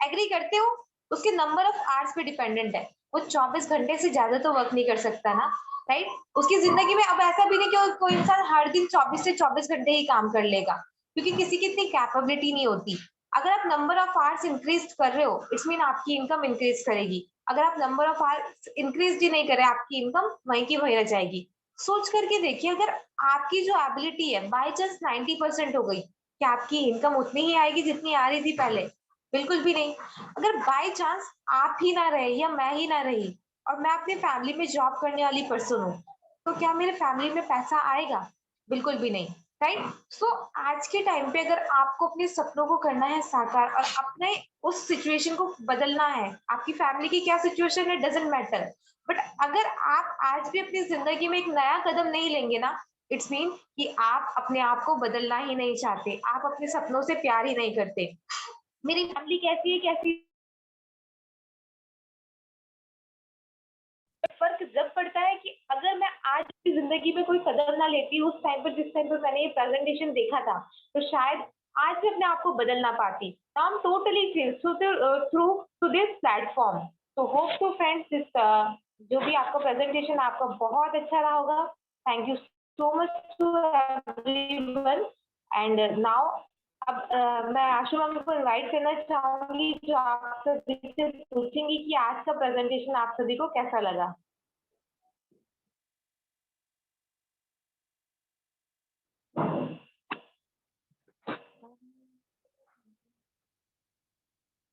एग्री करते हो? उसके नंबर ऑफ आवर्स पे डिपेंडेंट है। वो 24 घंटे से ज्यादा तो वर्क नहीं कर सकता ना। राइट। उसकी जिंदगी में अब ऐसा भी नहीं कि कोई इंसान हर दिन 24 से 24 घंटे ही काम कर लेगा, क्योंकि किसी की इतनी कैपेबिलिटी नहीं होती। अगर आप नंबर ऑफ आवर्स इंक्रीज कर रहे हो, इट्स मीन आपकी इनकम इंक्रीज करेगी। अगर आप नंबर ऑफ आवर्स इंक्रीज ही नहीं कर रहे, आपकी इनकम वहीं की वहीं रह जाएगी। सोच करके देखिए, अगर आपकी जो एबिलिटी है बाई चांस 90% हो गई, क्या आपकी इनकम उतनी ही आएगी जितनी आ रही थी पहले? बिल्कुल भी नहीं। अगर बाई चांस आप ही ना रहे या मैं ही ना रही और मैं अपनी फैमिली में जॉब करने वाली पर्सन हूँ, तो क्या मेरे फैमिली में पैसा आएगा? बिल्कुल भी नहीं। राइट। सो आज के टाइम पे अगर आपको अपने सपनों को करना है साकार और अपने उस सिचुएशन को बदलना है, आपकी फैमिली की क्या सिचुएशन है डजेंट मैटर, बट अगर आप आज भी अपनी जिंदगी में एक नया कदम नहीं लेंगे ना, इट्स मीन कि आप अपने आप को बदलना ही नहीं चाहते, आप अपने सपनों से प्यार ही नहीं करते। मेरी फैमिली कैसी है कैसी, फर्क जब पड़ता है कि अगर मैं आज की जिंदगी में कोई कदम ना लेती उस टाइम पर, जिस टाइम पर मैंने ये प्रेजेंटेशन देखा था, तो शायद आज भी अपने आप को बदल ना पाती। I am totally change through to this platform. तो होप टू फ्रेंड्स दिस जो भी आपका प्रेजेंटेशन आपका बहुत अच्छा रहा होगा। Thank you so much to everyone. And now अब मैं आशु मैम को इनवाइट करना चाहूंगी, जो आप सभी से पूछेंगी कि आज का प्रेजेंटेशन आप सभी को कैसा लगा।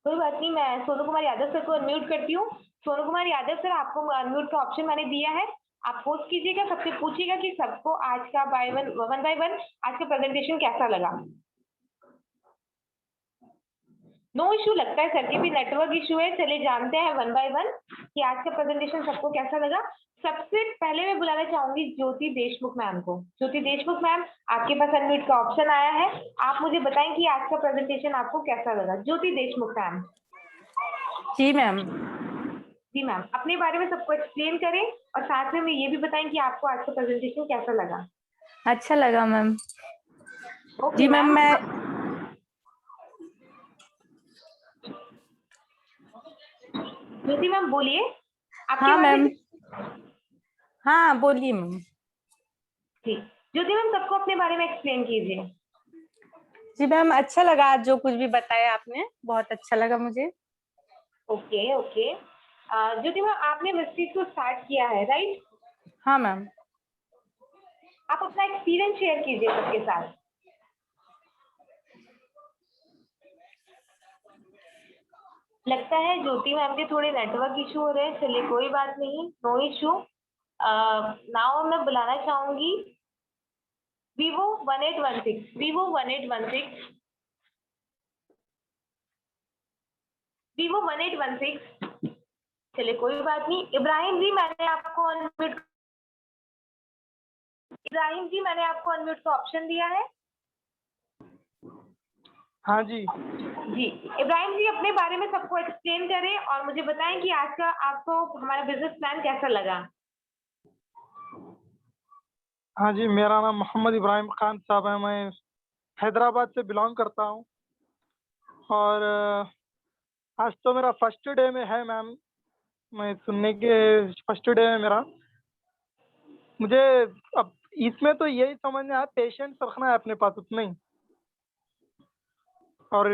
कोई बात नहीं, मैं सोनू कुमार यादव सर को अनम्यूट करती हूँ। सोनू कुमार यादव सर, आपको अनम्यूट का ऑप्शन मैंने दिया है, आप होस्ट कीजिएगा, सबसे पूछिएगा कि सबको आज का वन बाय वन आज का प्रेजेंटेशन कैसा लगा। नो इशू, लगता है सर की भी नेटवर्क इशू है। चलिए जानते हैं वन बाय वन कि आज का प्रेजेंटेशन सबको कैसा लगा। सबसे पहले मैं बुलाना चाहूंगी ज्योति देशमुख मैम को। ज्योति देशमुख मैम, आपके पास अनम्यूट का ऑप्शन आया है, आप मुझे बताएं कि आज का प्रेजेंटेशन आपको कैसा लगा। ज्योति देशमुख मैम। जी मैम। जी मैम, अपने बारे में सबको एक्सप्लेन करें और साथ में ये भी बताएं कि आपको आज का प्रेजेंटेशन कैसा लगा। अच्छा लगा मैम। ओके जी मैम, मैं ज्योति मैम बोलिए आपके हाँ बारे मैम, में। हाँ बोलिए मैम। जी ज्योति मैम, सबको अपने बारे में एक्सप्लेन कीजिए। जी मैम, अच्छा लगा आज जो कुछ भी बताया आपने, बहुत अच्छा लगा मुझे। Okay okay. ज्योति मैम, आपने विस्टीज को स्टार्ट किया है राइट? हाँ मैम। आप अपना एक्सपीरियंस शेयर कीजिए सबके साथ। लगता है ज्योति मैम के थोड़े नेटवर्क इशू हो रहे हैं, चलिए कोई बात नहीं, नो इशू। नाउ मैं बुलाना चाहूंगी Vivo 1816, Vivo 1816, Vivo 1816। चलिए कोई बात नहीं, इब्राहिम जी मैंने आपको अनम्यूट, इब्राहिम जी मैंने आपको अनम्यूट का ऑप्शन दिया है। हाँ जी। जी इब्राहिम जी, अपने बारे में सबको एक्सप्लेन करें और मुझे बताएं कि आज का आपको हमारा बिजनेस प्लान कैसा लगा। हाँ जी, मेरा नाम मोहम्मद इब्राहिम खान साहब है, मैं हैदराबाद से बिलोंग करता हूँ और आज तो मेरा फर्स्ट डे में है मैम, मैं सुनने के फर्स्ट डे है मेरा। मुझे अब इसमें तो यही समझ में आया, पेशेंस रखना है अपने पास उतना ही, और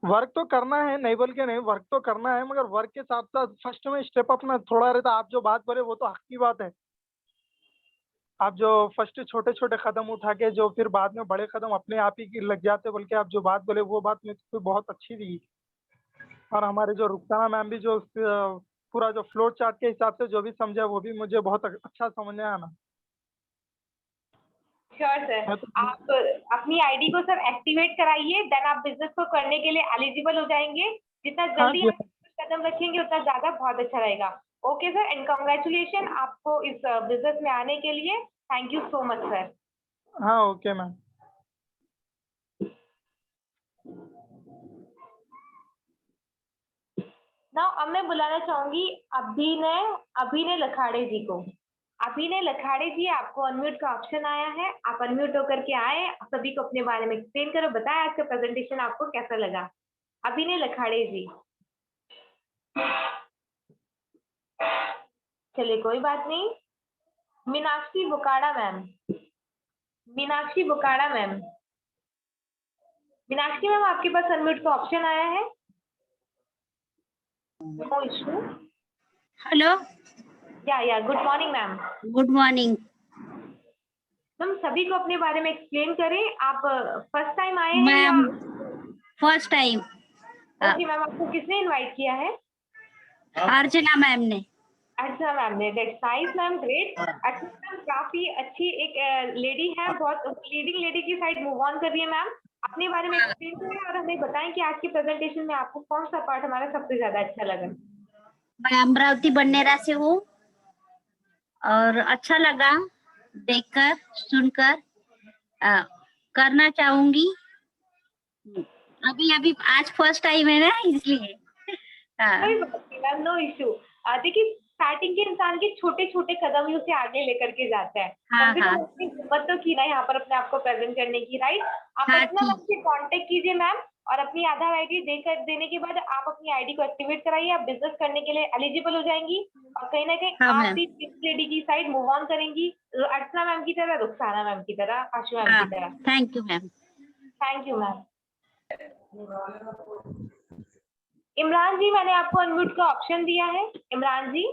वर्क तो करना है, नहीं बोल के नहीं, वर्क तो करना है, मगर वर्क के साथ साथ फर्स्ट में स्टेप अपना थोड़ा रहता। आप जो बात बोले वो तो हक की बात है। आप जो फर्स्ट छोटे छोटे कदम उठा के जो फिर बाद में बड़े कदम अपने आप ही लग जाते, बल्कि आप जो बात बोले वो बात मेरे को बहुत अच्छी लगी। और हमारे जो रुखसाना मैम भी जो पूरा जो फ्लोर चार्ट के हिसाब से जो भी समझा वो भी मुझे बहुत अच्छा समझ में आया ना। श्योर सर, मैं तो आप अपनी आईडी को सर एक्टिवेट कराइए, देन आप बिजनेस को करने के लिए एलिजिबल हो जाएंगे। जितना हाँ जल्दी जी। आप कदम रखेंगे उतना ज्यादा बहुत अच्छा रहेगा। ओके सर, एंड कॉन्ग्रेचुलेशन आपको इस बिजनेस में आने के लिए। Thank you so much sir. हाँ ओके मैम। ना अब मैं बुलाना चाहूंगी अभिनय अभिनय लखाड़े जी को। अभिनय लखाड़े जी, आपको अनम्यूट का ऑप्शन आया है, आप अनम्यूट होकर के आए, सभी को अपने बारे में एक्सप्लेन करो, बताएं आज का प्रेजेंटेशन आपको कैसा लगा। अभिनय लखाड़े जी। चलिए कोई बात नहीं, Meenakshi Bukada ma'am, Meenakshi Bukada ma'am, Meenakshi ma'am आपके पास अनम्यूट का ऑप्शन आया है। No issue. Hello, yeah good morning ma'am. Good morning. Ma'am सभी को अपने बारे में एक्सप्लेन करें। आप फर्स्ट टाइम आए हैं या? Ma'am first time. Okay ma'am, आपको किसने इनवाइट किया है? अर्चना मैम ने। अच्छा मैम ने, दैट्स नाइस मैम, ग्रेट। अच्छा मैम, काफी अच्छी एक लेडी है, बहुत लीडिंग लेडी की साइड मूव ऑन कर रही है मैम। अपने बारे में एक्सप्लेन करें और हमें बताएं कि आज की प्रेजेंटेशन में आपको कौन सा पार्ट हमारा सबसे ज्यादा अच्छा लगा। मैं अमरावती बन्नेरा से हूँ और अच्छा लगा देखकर सुनकर। करना चाहूंगी। अभी आज फर्स्ट टाइम है ना, इसलिए। कोई बात नहीं मैम, नो इशू। देखिए स्टार्टिंग के इंसान के छोटे छोटे कदम ही उसे आगे लेकर के जाता है। हाँ, कम से कम हाँ। अपनी हिम्मत तो की ना यहाँ पर अपने आप को प्रेजेंट करने की, राइट? आप हाँ, अपना ठीक। हमसे कांटेक्ट कीजिए मैम, और अपनी आधार आईडी देने के बाद आप अपनी आईडी को एक्टिवेट कराइए। आप बिजनेस करने के लिए एलिजिबल हो जाएंगी और कहीं ना कहीं हाँ, आप मैम। भी लेडी की साइड मूव ऑन करेंगी, अर्चना मैम की तरह, रुखसाना मैम की तरह, आशु मैम हाँ, की तरह। Thank you ma'am. Thank you ma'am. Imran ji, मैंने आपको अनम्यूट का ऑप्शन दिया है। इमरान जी,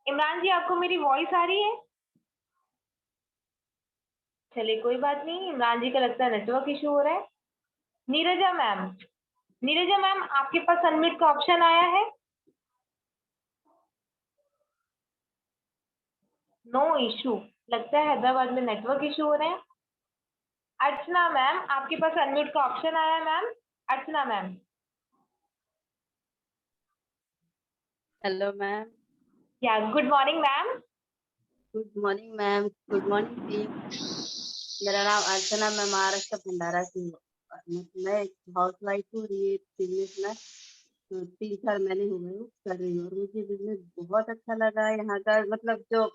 इमरान जी आपको मेरी वॉइस आ रही है? चलिए कोई बात नहीं, इमरान जी का लगता है नेटवर्क इशू हो रहा है। नीरजा मैम, नीरजा मैम आपके पास अनम्यूट का ऑप्शन आया है। नो इशू, लगता है हैदराबाद में नेटवर्क इशू हो रहे हैं। अर्चना मैम आपके पास अनम्यूट का ऑप्शन आया ma'am. Archana ma'am. Hello ma'am. Yeah good morning ma'am. Good morning ma'am. Good morning team. मेरा नाम अर्चना, मैं महाराष्ट्र भंडारा से हूँ। मैं एक हाउस वाइफ हूँ, ये बिजनेस में तो 3 साल मैंने हो गए कर रही हूँ और मुझे बिजनेस बहुत अच्छा लगा। यहाँ का मतलब जो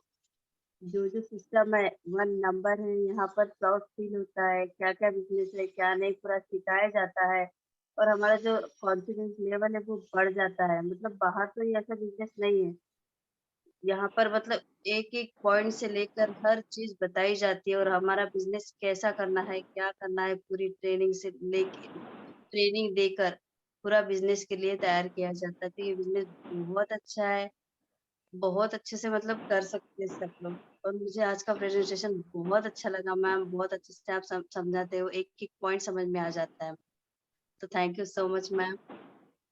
जो जो सिस्टम है 1 नंबर है। यहाँ पर प्राउड फील होता है, क्या क्या बिजनेस है क्या नहीं पूरा सिखाया जाता है और हमारा जो कॉन्फिडेंस लेवल है वो बढ़ जाता है। मतलब बाहर तो ये ऐसा बिजनेस नहीं है। यहाँ पर मतलब एक एक पॉइंट से लेकर हर चीज बताई जाती है और हमारा बिजनेस कैसा करना है क्या करना है पूरी ट्रेनिंग से लेके ट्रेनिंग देकर पूरा बिजनेस के लिए तैयार किया जाता है। तो ये बिजनेस बहुत अच्छा है, बहुत अच्छे से मतलब कर सकते हैं सब लोग। और मुझे आज का प्रेजेंटेशन बहुत अच्छा लगा मैम, बहुत अच्छे से आप समझाते हो, एक एक पॉइंट समझ में आ जाता है। तो thank you so much ma'am.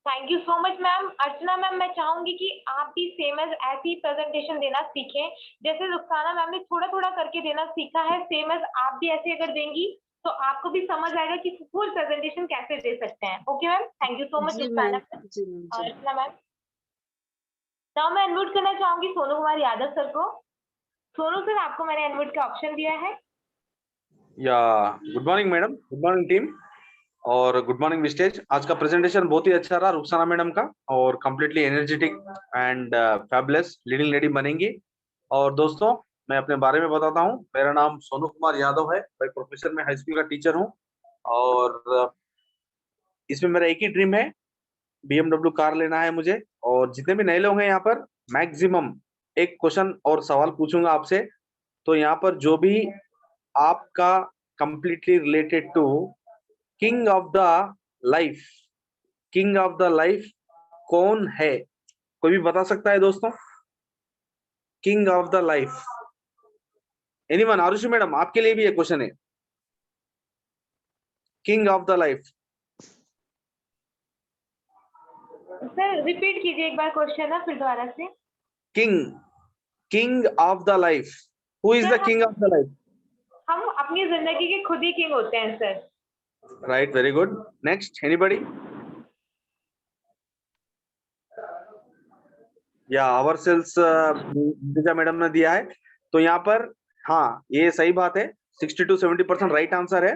Thank you so much ma'am. Archana ma'am, मैं चाहूंगी कि आप भी सेम एज ऐसी प्रेजेंटेशन देना सीखें जैसे रुखसाना मैम ने थोड़ा थोड़ा करके देना सीखा है। सेम एज आप भी ऐसे अगर देंगी तो आपको भी समझ आएगा कि फुल प्रेजेंटेशन कैसे दे सकते हैं। Okay ma'am, thank you so much जी रुखसाना मैम। मैम। जी मैम। जी अर्चना मैम, नाउ मैं अनम्यूट करना चाहूंगी सोनू कुमार यादव सर को। सोनू सर, आपको मैंने अनम्यूट का ऑप्शन दिया है। या good morning madam, good morning team और गुड मॉर्निंग विस्टेज। आज का प्रेजेंटेशन बहुत ही अच्छा रहा रुखसाना मैडम का और completely energetic and fabulous leading lady बनेंगी। और दोस्तों मैं अपने बारे में बताता हूँ। मेरा नाम सोनू कुमार यादव है, मैं प्रोफेसर में हाई स्कूल का टीचर हूँ और इसमें मेरा एक ही ड्रीम है, BMW कार लेना है मुझे। और जितने भी नए लोग हैं यहाँ पर मैक्सिमम एक क्वेश्चन और सवाल पूछूंगा आपसे। तो यहाँ पर जो भी आपका completely related to king of the life, king of the life कौन है, कोई भी बता सकता है दोस्तों? King of the life anyone? Arushi madam आपके लिए भी ये क्वेश्चन है, king of the life. Sir repeat कीजिए एक बार क्वेश्चन है फिर दोबारा से। King of the life, who is the king of the life? हम अपनी जिंदगी के खुद ही किंग होते हैं sir. Right, very good. Next anybody? या आवरसेल्स नीरजा मैडम ने दिया है। तो यहाँ पर हाँ ये सही बात है, 60 to 70% राइट आंसर है।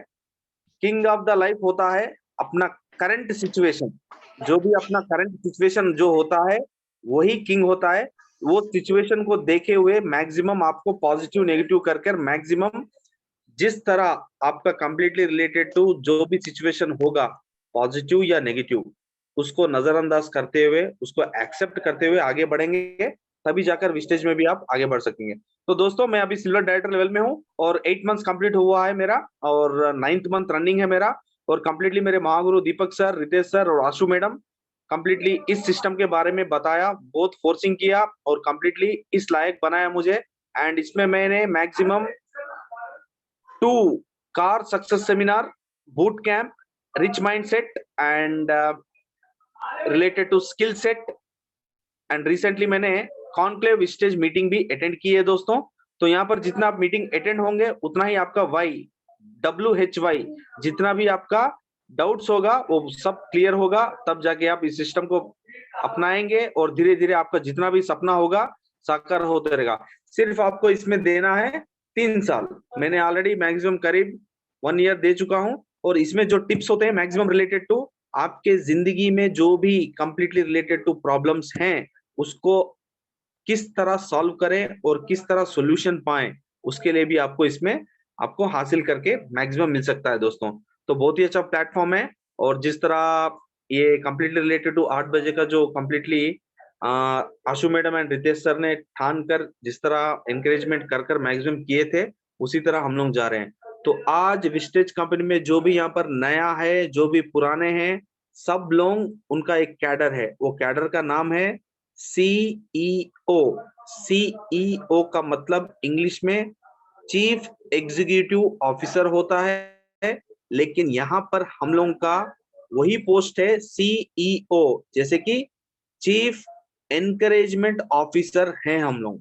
किंग ऑफ द लाइफ होता है अपना करंट सिचुएशन, जो भी अपना करंट सिचुएशन जो होता है वही किंग होता है। वो सिचुएशन को देखे हुए मैक्सिमम आपको पॉजिटिव नेगेटिव करके मैक्सिमम जिस तरह आपका कंप्लीटली रिलेटेड टू जो भी सिचुएशन होगा पॉजिटिव या नेगेटिव, उसको नजरअंदाज करते हुए, उसको एक्सेप्ट करते हुए आगे बढ़ेंगे, तभी जाकर विस्टेज में भी आप आगे बढ़ सकेंगे। तो दोस्तों मैं अभी सिल्वर डायरेक्टर लेवल में हूँ और 8 मंथ्स कंप्लीट हुआ है मेरा और 9th मंथ रनिंग है मेरा। और कंप्लीटली मेरे महागुरु दीपक सर, रितेश सर और आशु मैडम कंप्लीटली इस सिस्टम के बारे में बताया, बहुत फोर्सिंग किया और कंप्लीटली इस लायक बनाया मुझे। एंड इसमें मैंने maximum 2 car success seminar, boot camp, rich mindset and related to skill set and recently मैंने कॉन्क्लेव स्टेज मीटिंग भी अटेंड की है दोस्तों। तो यहाँ पर जितना आप मीटिंग अटेंड होंगे उतना ही आपका WHY जितना भी आपका डाउट्स होगा वो सब क्लियर होगा, तब जाके आप इस सिस्टम को अपनाएंगे और धीरे धीरे आपका जितना भी सपना होगा साकार होते रहेगा। सिर्फ आपको इसमें देना है 3 साल। मैंने ऑलरेडी मैक्सिमम करीब 1 ईयर दे चुका हूं और इसमें जो टिप्स होते हैं मैक्सिमम रिलेटेड टू आपके जिंदगी में जो भी कंप्लीटली रिलेटेड टू प्रॉब्लम्स हैं उसको किस तरह सॉल्व करें और किस तरह सॉल्यूशन पाएं, उसके लिए भी आपको इसमें आपको हासिल करके मैक्सिमम मिल सकता है दोस्तों। तो बहुत ही अच्छा प्लेटफॉर्म है। और जिस तरह ये कंप्लीटली रिलेटेड टू 8 बजे का जो completely Ashu madam and Ritesh sir ने ठान कर जिस तरह एनकरेजमेंट कर कर मैक्सिमम किए थे, उसी तरह हम लोग जा रहे हैं। तो आज विस्टेज कंपनी में जो भी यहाँ पर नया है, जो भी पुराने हैं, सब लोग उनका एक कैडर है। वो कैडर का नाम है CEO। CEO का मतलब इंग्लिश में चीफ एग्जीक्यूटिव ऑफिसर होता है, लेकिन यहाँ पर हम लोगों का वही पोस्ट है CEO, जैसे कि चीफ एनकरेजमेंट ऑफिसर हैं हम लोग,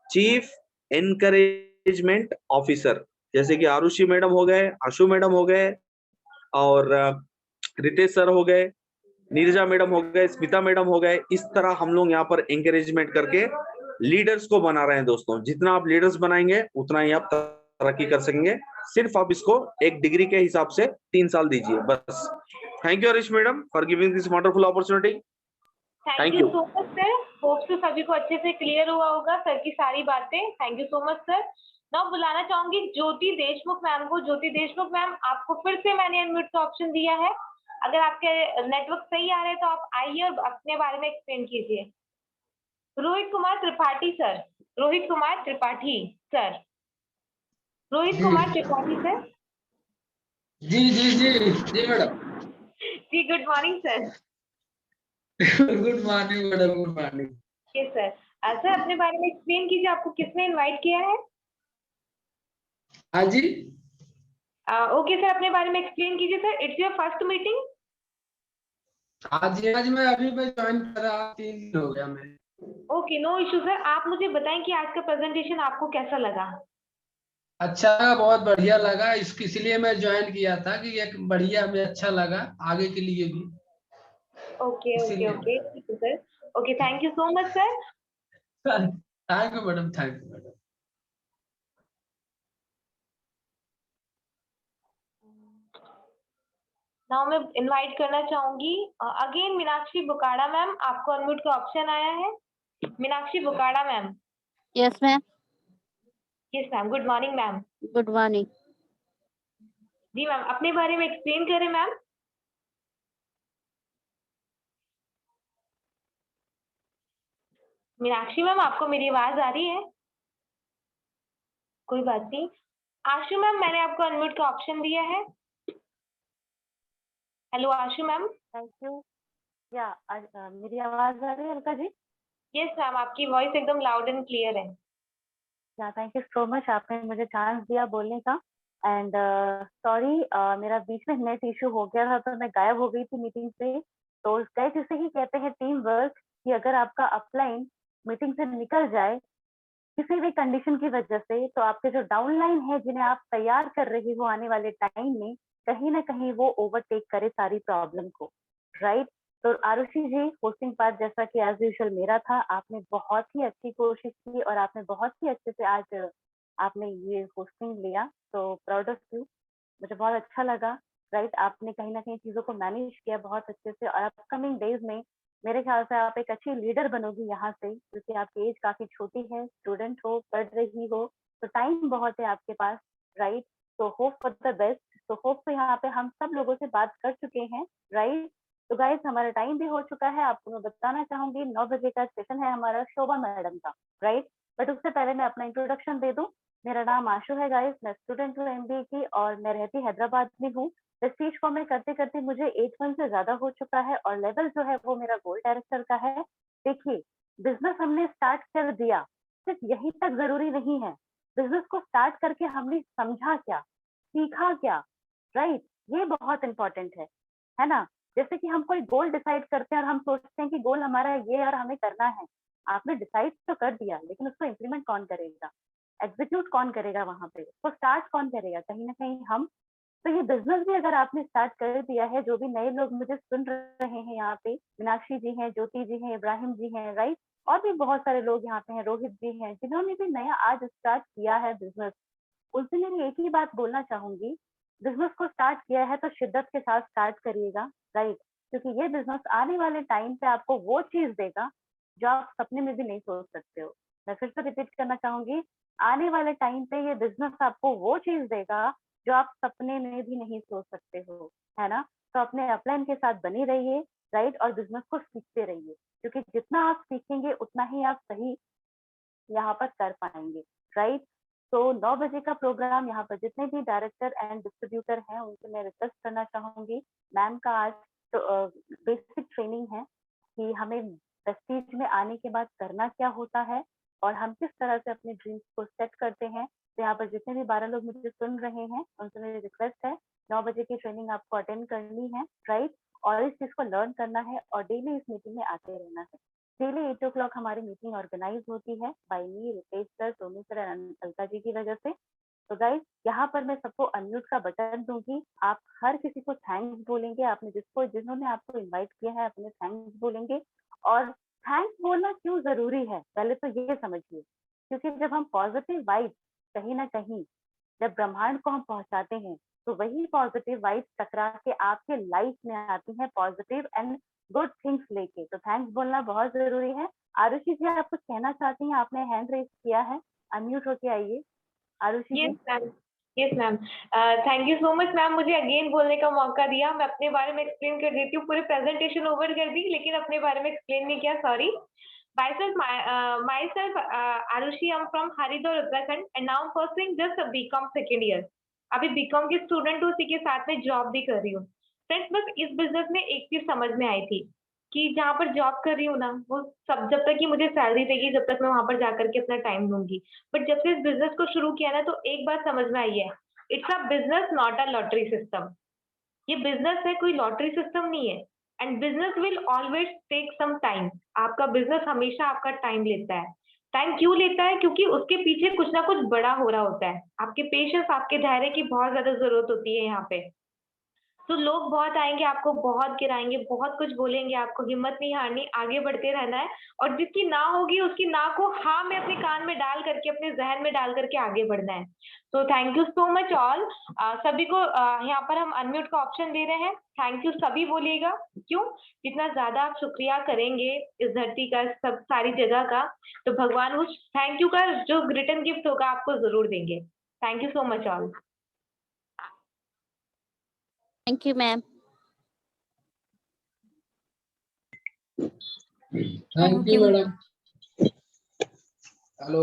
चीफ एनकरेजमेंट ऑफिसर। जैसे कि आरुषि मैडम हो गए, आशु मैडम हो गए और रितेश सर हो गए, नीरजा मैडम हो गए, स्मिता मैडम हो गए। इस तरह हम लोग यहाँ पर एंकरेजमेंट करके लीडर्स को बना रहे हैं दोस्तों। जितना आप लीडर्स बनाएंगे उतना ही आप तरक्की कर सकेंगे। सिर्फ आप इसको एक डिग्री के हिसाब से 3 साल दीजिए बस। Thank you Harish madam for giving this wonderful opportunity. Thank you so much sir. Hope so सभी को अच्छे से क्लियर हुआ होगा सर की सारी बातें। Thank you so much sir. Now बुलाना चाहूंगी ज्योति देशमुख मैम को। ज्योति देशमुख मैम, आपको फिर से मैंने अनम्यूट का ऑप्शन दिया है। अगर आपके नेटवर्क सही आ रहे हैं तो आप आइए और अपने बारे में एक्सप्लेन कीजिए। Rohit Kumar Tripathi sir, Rohit Kumar Tripathi sir, Rohit Kumar Tripathi sir. जी जी जी जी मैडम। जी good morning sir. Good morning madam, good morning. Yes sir. Sir अपने बारे में एक्सप्लेन कीजिए, आपको किसने इनवाइट किया है? हाँ जी। ओके सर, अपने बारे में एक्सप्लेन कीजिए sir. It's your first meeting? आज मैं अभी मैं ज्वाइन कर रहा, 3 दिन हो गया मैं। Okay, no issue sir. आप मुझे बताएं कि आज का प्रेजेंटेशन आपको कैसा लगा? अच्छा, बहुत बढ़िया लगा। इसलिए मैं ज्वाइन किया था कि एक बढ़िया हमें अच्छा लगा आगे के लिए भी। ओके ओके ओके, ठीक है sir. Okay, thank you so much sir. Thank you madam, thank you madam. Now मैं इनवाइट करना चाहूंगी अगेन मीनाक्षी बुकाड़ा मैम। आपको अनम्यूट का ऑप्शन आया है। Meenakshi Bukada ma'am. Yes ma'am. Yes ma'am, good morning ma'am. Good morning. जी मैम, अपने बारे में एक्सप्लेन करें मैम। मीनाक्षी मैम, आपको मेरी आवाज आ रही है? कोई बात नहीं। आशु मैम, मैंने आपको अनम्यूट का ऑप्शन दिया है। Hello Ashu ma'am. Thank you. या मेरी आवाज आ रही है अलका जी? यस मैम, आपकी वॉइस एकदम लाउड एंड क्लियर है। या थैंक यू सो मच, आपने मुझे चांस दिया बोलने का। एंड सॉरी, मेरा बीच में नेट इशू हो गया था तो मैं गायब हो गई थी मीटिंग से। तो गाइस, इसे ही कहते हैं टीम वर्क, कि अगर आपका अपलाइन मीटिंग से निकल जाए किसी भी कंडीशन की वजह से, तो आपके जो डाउनलाइन है जिन्हें आप तैयार कर रही हो आने वाले टाइम में, कहीं ना कहीं वो ओवरटेक करे सारी प्रॉब्लम को, राइट? तो आरुषि जी, होस्टिंग पार्ट जैसा कि एज यूजुअल मेरा था, आपने बहुत ही अच्छी कोशिश की और आपने बहुत ही अच्छे से आज आपने ये होस्टिंग लिया। तो प्राउड ऑफ यू, मुझे बहुत अच्छा लगा, राइट? आपने कहीं ना कहीं चीजों को मैनेज किया बहुत अच्छे से और अपकमिंग डेज में मेरे ख्याल से आप एक अच्छी लीडर बनोगी यहाँ से, क्योंकि आपकी एज काफी छोटी है, स्टूडेंट हो, पढ़ रही हो, तो टाइम बहुत है आपके पास, राइट? तो होप फॉर द बेस्ट। तो होप से यहाँ पे हम सब लोगों से बात कर चुके हैं, राइट? तो गाइस हमारा टाइम भी हो चुका है, आपको मैं बताना चाहूंगी 9 बजे का सेशन है हमारा शोभा मैडम का, राइट। बट उससे पहले मैं अपना इंट्रोडक्शन दे दूं। मेरा नाम आशु है गाइस, मैं स्टूडेंट हूँ एमबीए की और मैं रहती हैदराबाद में हूँ। प्रेस्टीज को मैं करते करते मुझे 8 मंथ से ज्यादा हो चुका है और लेवल जो है वो मेरा गोल्ड डायरेक्टर का है। देखिए, बिजनेस हमने स्टार्ट कर दिया, सिर्फ यहीं तक जरूरी नहीं है। बिजनेस को स्टार्ट करके हमने समझा क्या, सीखा क्या, राइट, ये बहुत इंपॉर्टेंट है ना। जैसे कि हम कोई गोल डिसाइड करते हैं और हम सोचते हैं कि गोल हमारा ये है और हमें करना है। आपने डिसाइड तो कर दिया, लेकिन उसको इम्प्लीमेंट कौन करेगा, एग्जीक्यूट कौन करेगा, वहां पे उसको स्टार्ट कौन करेगा, कहीं ना कहीं हम। तो ये बिजनेस भी अगर आपने स्टार्ट कर दिया है, जो भी नए लोग मुझे सुन रहे हैं यहाँ पे, मीनाक्षी जी हैं, ज्योति जी हैं, इब्राहिम जी हैं, राइट, और भी बहुत सारे लोग यहाँ पे हैं, रोहित जी हैं, जिन्होंने भी नया आज स्टार्ट किया है बिजनेस, उनसे मैं एक ही बात बोलना चाहूंगी, बिजनेस को स्टार्ट किया है तो शिद्दत के साथ स्टार्ट करिएगा, राइट, क्योंकि ये बिजनेस आने वाले टाइम पे आपको वो चीज देगा जो आप सपने में भी नहीं सोच सकते हो। मैं फिर से रिपीट करना चाहूंगी, आने वाले टाइम पे ये बिजनेस आपको वो चीज देगा जो आप सपने में भी नहीं सोच सकते हो, है ना। तो अपने अपलाइन के साथ बनी रहिए, राइट, और बिजनेस को सीखते रहिए, क्योंकि जितना आप सीखेंगे उतना ही आप सही यहाँ पर कर पाएंगे, राइट। तो 9 बजे का प्रोग्राम, यहाँ पर जितने भी डायरेक्टर एंड डिस्ट्रीब्यूटर हैं उनसे मैं रिक्वेस्ट करना चाहूंगी, मैम का आज तो बेसिक ट्रेनिंग है कि हमें प्रेस्टीज में आने के बाद करना क्या होता है और हम किस तरह से अपने ड्रीम्स को सेट करते हैं। तो यहाँ पर जितने भी 12 लोग मुझे सुन रहे हैं उनसे मेरी रिक्वेस्ट है, 9 बजे की ट्रेनिंग आपको अटेंड करनी है, राइट, और इस चीज को लर्न करना है और डेली इस मीटिंग में आते रहना है। डेली 8 o'clock हमारी मीटिंग ऑर्गेनाइज होती है by me, Ritesh sir, Tony sir and Alka ji की वजह से। तो गाइस यहाँ पर मैं सबको अनम्यूट का बटन दूंगी, आप हर किसी को थैंक्स बोलेंगे, आपने जिन्होंने आपको इनवाइट किया है अपने थैंक्स बोलेंगे। और थैंक्स बोलना क्यों जरूरी है पहले तो ये समझिए, क्योंकि जब हम पॉजिटिव वाइब कहीं ना कहीं जब ब्रह्मांड को हम पहुंचाते हैं तो वही पॉजिटिव वाइब्स टकरा के आपके लाइफ में आती हैं पॉजिटिव एंड गुड थिंग्स लेके। तो थैंक्स बोलना बहुत जरूरी है। आरुषि जी आप कुछ कहना चाहती हैं, आपने हैंड रेज किया है, अनम्यूट होके आइए Arushi ji. Yes ma'am, yes ma'am, thank you so much ma'am, मुझे अगेन बोलने का मौका दिया। मैं अपने बारे में एक्सप्लेन कर देती हूँ, पूरी प्रेजेंटेशन ओवर कर दी लेकिन अपने बारे में एक्सप्लेन नहीं किया, sorry. myself Arushi, I'm from Haridwar Uttarakhand and now I'm pursuing just a BCom second year। अभी बीकॉम की स्टूडेंट हूँ, उसी के साथ में जॉब भी कर रही हूँ। फ्रेंड्स बस इस बिजनेस में एक चीज समझ में आई थी कि जहाँ पर जॉब कर रही हूँ ना, वो सब जब तक कि मुझे सैलरी देगी जब तक मैं वहां पर जाकर के अपना टाइम दूंगी। बट जब से इस बिजनेस को शुरू किया ना, तो एक बात समझ में आई है, it's a business not a lottery system. ये बिजनेस है, कोई लॉटरी सिस्टम नहीं है। And business will always take some time. आपका बिजनेस हमेशा आपका टाइम लेता है। टाइम क्यों लेता है? क्योंकि उसके पीछे कुछ ना कुछ बड़ा हो रहा होता है। आपके पेशेंस, आपके धैर्य की बहुत ज्यादा जरूरत होती है यहाँ पे। तो लोग बहुत आएंगे, आपको बहुत गिराएंगे, बहुत कुछ बोलेंगे, आपको हिम्मत नहीं हारनी, आगे बढ़ते रहना है। और जिसकी ना होगी उसकी ना को हाँ में अपने कान में डाल करके, अपने जहन में डाल करके आगे बढ़ना है। तो thank you so much all. सभी को यहाँ पर हम अनम्यूट का ऑप्शन दे रहे हैं। थैंक यू सभी बोलिएगा। क्यों? जितना ज्यादा आप शुक्रिया करेंगे इस धरती का, सब सारी जगह का, तो भगवान उस थैंक यू का जो रिटर्न गिफ्ट होगा आपको जरूर देंगे। Thank you so much all. Thank you ma'am. Thank you madam. Hello.